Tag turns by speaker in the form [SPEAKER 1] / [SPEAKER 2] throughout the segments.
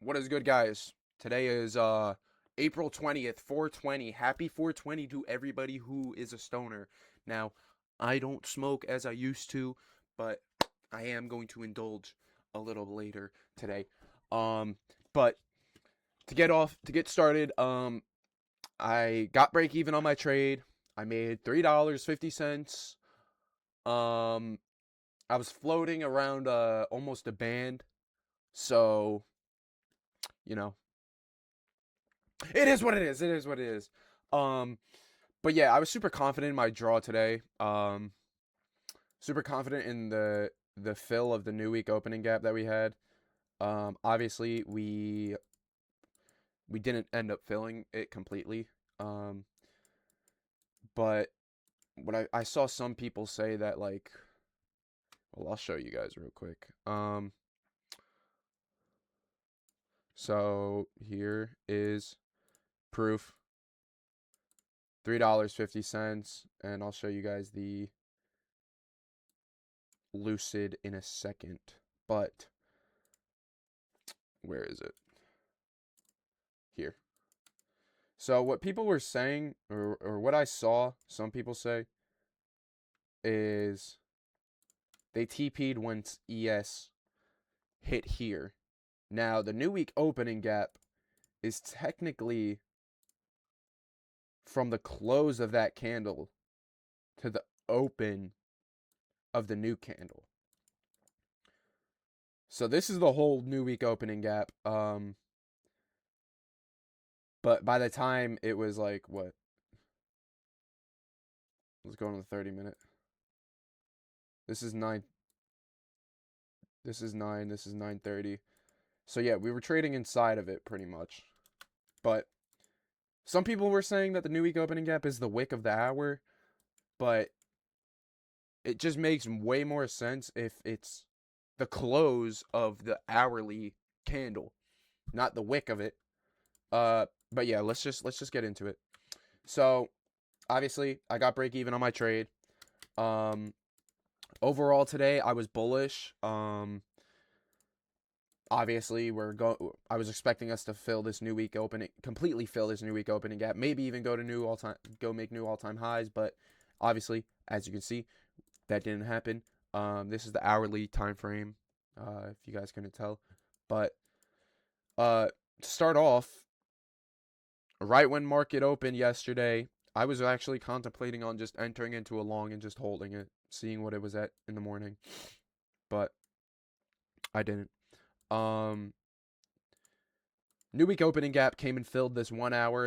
[SPEAKER 1] What is good, guys? Today is April 20th, 420. Happy 420 to everybody who is a stoner. Now, I don't smoke as I used to, but I am going to indulge a little later today. But to get started, I got break even on my trade. I made $3.50. Um, I was floating around almost a band, so you know, it is what it is. It is what it is. Um, but yeah, I was super confident in my draw today. Super confident in the fill of the new week opening gap that we had. Obviously we didn't end up filling it completely. Um, but what I saw some people say that like, well, I'll show you guys real quick. So here is proof. $3.50, and I'll show you guys the lucid in a second. But where is it? Here. So what people were saying, or what I saw some people say, is they TP'd once ES hit here. Now the new week opening gap is technically from the close of that candle to the open of the new candle. So this is the whole new week opening gap. But by the time it was like what? Let's go on the 30-minute. This is 9. This is 9. This is 9:30. So yeah, we were trading inside of it pretty much. But some people were saying that the new week opening gap is the wick of the hour, but it just makes way more sense if it's the close of the hourly candle, not the wick of it. But yeah, let's just get into it. So obviously, I got break even on my trade. Um, Overall today, I was bullish. Obviously I was expecting us to fill this new week opening, completely fill this new week opening gap, maybe even go make new all-time highs, but obviously, as you can see, that didn't happen. This is the hourly time frame, if you guys couldn't tell. But to start off, right when market opened yesterday, I was actually contemplating on just entering into a long and just holding it, seeing what it was at in the morning, but I didn't. Um, New week opening gap came and filled this 1 hour,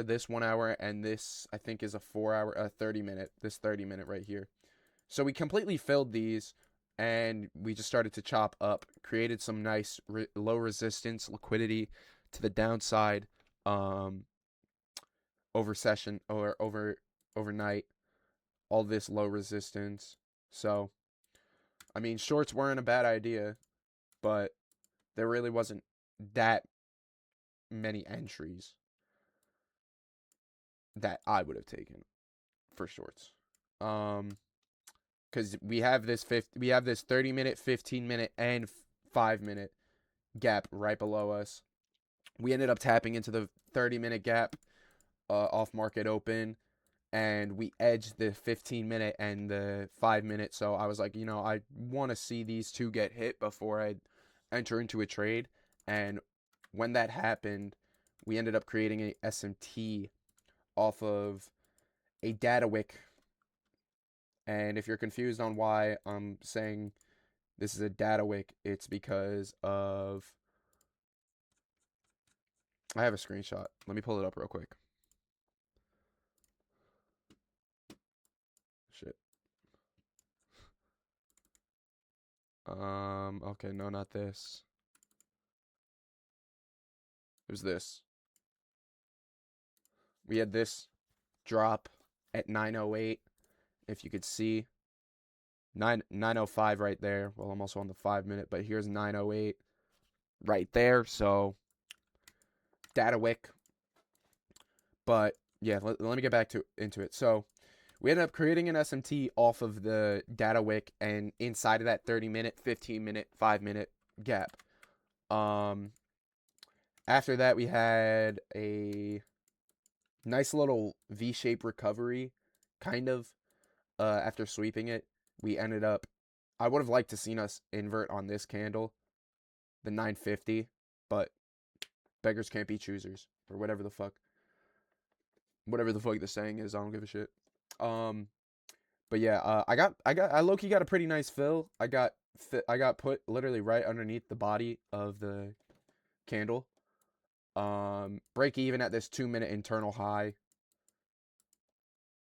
[SPEAKER 1] and this I think is a 4 hour, 30 minute, this 30 minute right here. So we completely filled these, and we just started to chop up, created some nice low resistance liquidity to the downside, um, over session or overnight. All this low resistance. So I mean, shorts weren't a bad idea, but there really wasn't that many entries that I would have taken for shorts. Because we have this 30-minute, 15-minute, and 5-minute gap right below us. We ended up tapping into the 30-minute gap off market open, and we edged the 15-minute and the 5-minute. So I was like, I want to see these two get hit before I enter into a trade. And when that happened, we ended up creating a SMT off of a data wick. And if you're confused on why I'm saying this is a data wick, it's because of I have a screenshot. Let me pull it up real quick. Shit. Okay, no, not this. It was this. We had this drop at 9:08. If you could see 9:05 right there. Well, I'm also on the 5-minute, but here's 9:08 right there. So data wick. But yeah, let me get back into it. So we ended up creating an SMT off of the data wick and inside of that 30-minute, 15-minute, 5-minute gap. Um, After that, we had a nice little V-shaped recovery, kind of. After sweeping it, we ended up. I would have liked to seen us invert on this candle, the 950, but beggars can't be choosers, or whatever the fuck the saying is. I don't give a shit. Um, but yeah, I low key got a pretty nice fill. I got put literally right underneath the body of the candle. Break even at this 2 minute internal high.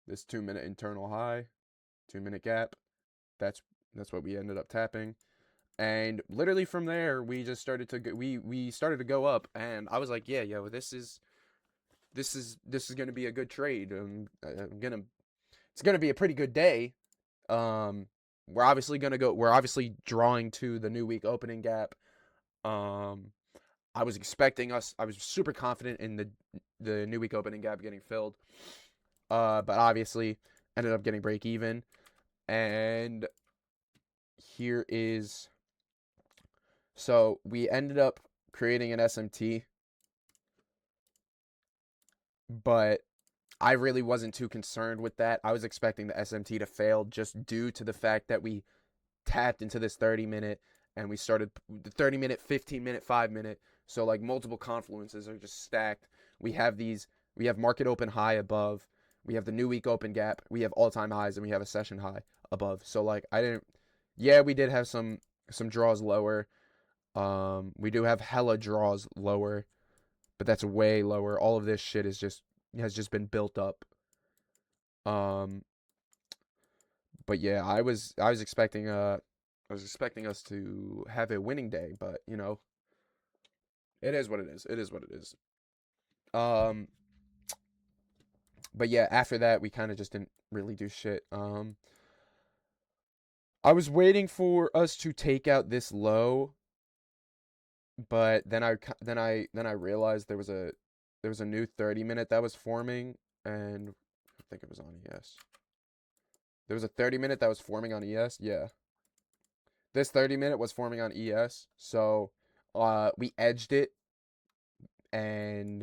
[SPEAKER 1] This 2 minute internal high, 2 minute gap. That's that's what we ended up tapping. And literally from there, we just started to we started to go up, and I was like, yeah, yo, this is gonna be a good trade. I'm gonna it's gonna be a pretty good day. Um, we're obviously drawing to the new week opening gap. Um, I was super confident in the new week opening gap getting filled. But obviously ended up getting break even. And here is so we ended up creating an SMT, but I really wasn't too concerned with that. I was expecting the SMT to fail just due to the fact that we tapped into this 30-minute and we started the 30-minute, 15-minute, 5-minute. So like multiple confluences are just stacked. We have market open high above. We have the new week open gap. We have all-time highs and we have a session high above. So like we did have some draws lower. We do have hella draws lower, but that's way lower. All of this shit has just been built up. Um, but yeah, I was expecting us to have a winning day, but it is what it is. It is what it is. Um, but yeah, after that we kind of just didn't really do shit. I was waiting for us to take out this low, but then I realized there was a new 30-minute that was forming, and I think it was on ES. There was a 30-minute that was forming on ES. Yeah. This 30-minute was forming on ES. So we edged it, and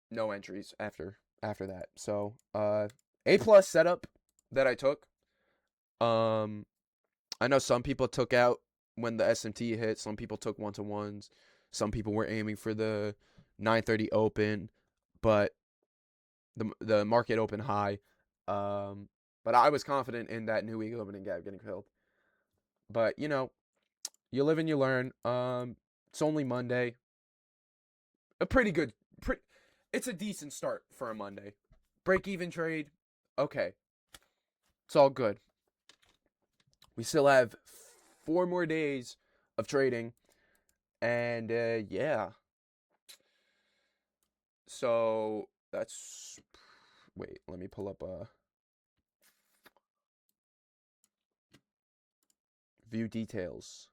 [SPEAKER 1] no entries after that. So A plus setup that I took. Um I know some people took out when the SMT hit, some people took 1-to-1s, some people were aiming for the 930 open, but the market open high. But I was confident in that new week opening gap getting filled. But you live and you learn. It's only Monday. A pretty good, pretty. It's a decent start for a Monday. Break even trade. Okay, it's all good. We still have 4 more days of trading, and yeah. So that's. Wait, let me pull up view details.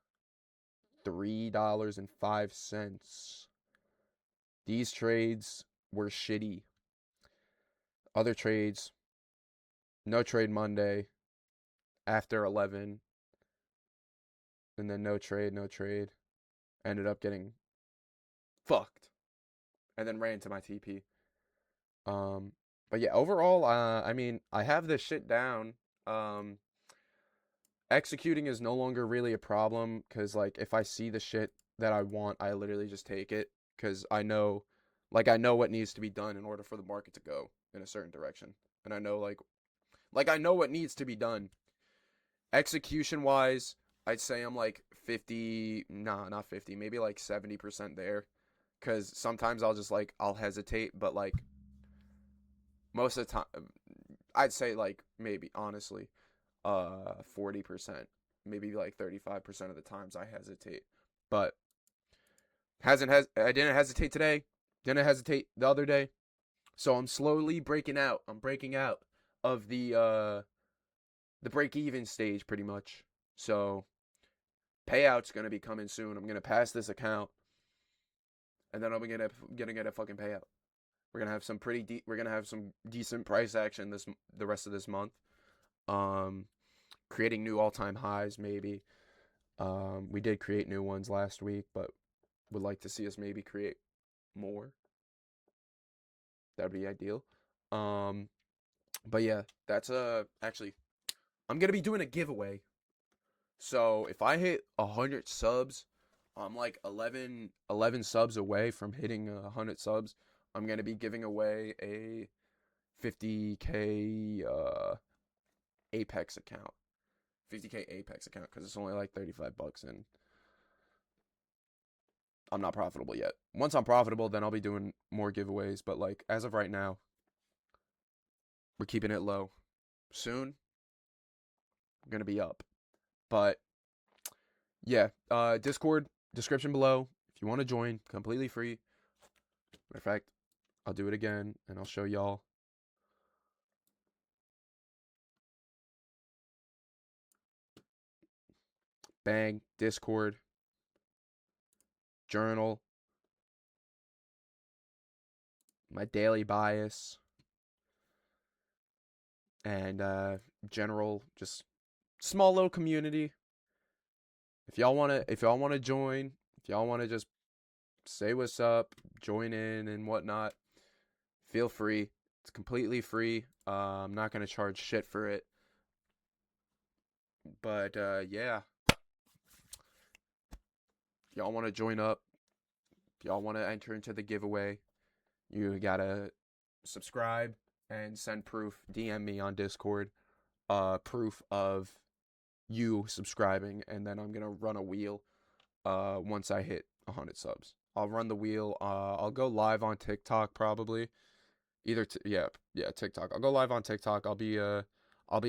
[SPEAKER 1] $3.05. These trades were shitty. Other trades, no trade Monday after 11, and then no trade, no trade. Ended up getting fucked, and then ran into my TP. Um, but yeah, overall, I mean, I have this shit down. Um, Executing is no longer really a problem because like if I see the shit that I want, I literally just take it because I know what needs to be done in order for the market to go in a certain direction, and I know I know what needs to be done. Execution wise, I'd say I'm like 50, nah, not 50, maybe like 70% there. Cause sometimes I'll hesitate, but like most of the time, I'd say like maybe honestly, 40%, maybe like 35% of the times I hesitate. But I didn't hesitate today, didn't hesitate the other day. So I'm slowly breaking out. I'm breaking out of the break even stage pretty much. So payout's gonna be coming soon. I'm gonna pass this account, and then I'm gonna get a fucking payout. We're gonna have some decent price action the rest of this month. Um, Creating new all time highs maybe. We did create new ones last week, but would like to see us maybe create more, that would be ideal. Um, but yeah, that's actually I'm gonna be doing a giveaway. So if I hit 100 subs, I'm like 11 subs away from hitting 100 subs. I'm gonna be giving away a 50K Apex account. 50K Apex account because it's only like 35 bucks and I'm not profitable yet. Once I'm profitable, then I'll be doing more giveaways. But like as of right now, we're keeping it low. Soon, we're gonna be up. But yeah, Discord description below. If you want to join, completely free. Matter of fact, I'll do it again and I'll show y'all. Bang, Discord, journal, my daily bias, and general just small little community. If y'all wanna join, if y'all wanna just say what's up, join in and whatnot, feel free. It's completely free. I'm not gonna charge shit for it. But yeah, if y'all wanna join up, if y'all wanna enter into the giveaway, you gotta subscribe and send proof. DM me on Discord, proof of you subscribing, and then I'm gonna run a wheel once I hit 100 subs. I'll run the wheel. I'll go live on TikTok probably. Yeah, TikTok. I'll go live on TikTok. I'll be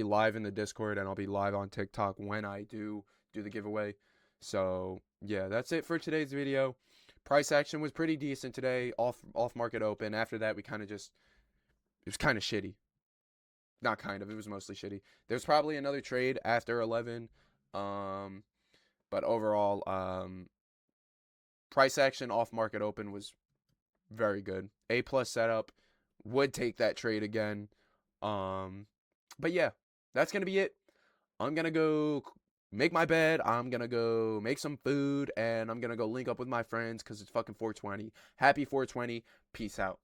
[SPEAKER 1] live in the Discord and I'll be live on TikTok when I do the giveaway. So yeah, that's it for today's video. Price action was pretty decent today. Off market open. After that, we kind of just it was kind of shitty. Not kind of. It was mostly shitty. There's probably another trade after 11. But overall, price action off market open was very good. A plus setup. Would take that trade again. But yeah, that's gonna be it. I'm gonna go make my bed. I'm gonna go make some food, and I'm gonna go link up with my friends because it's fucking 420. Happy 420. Peace out.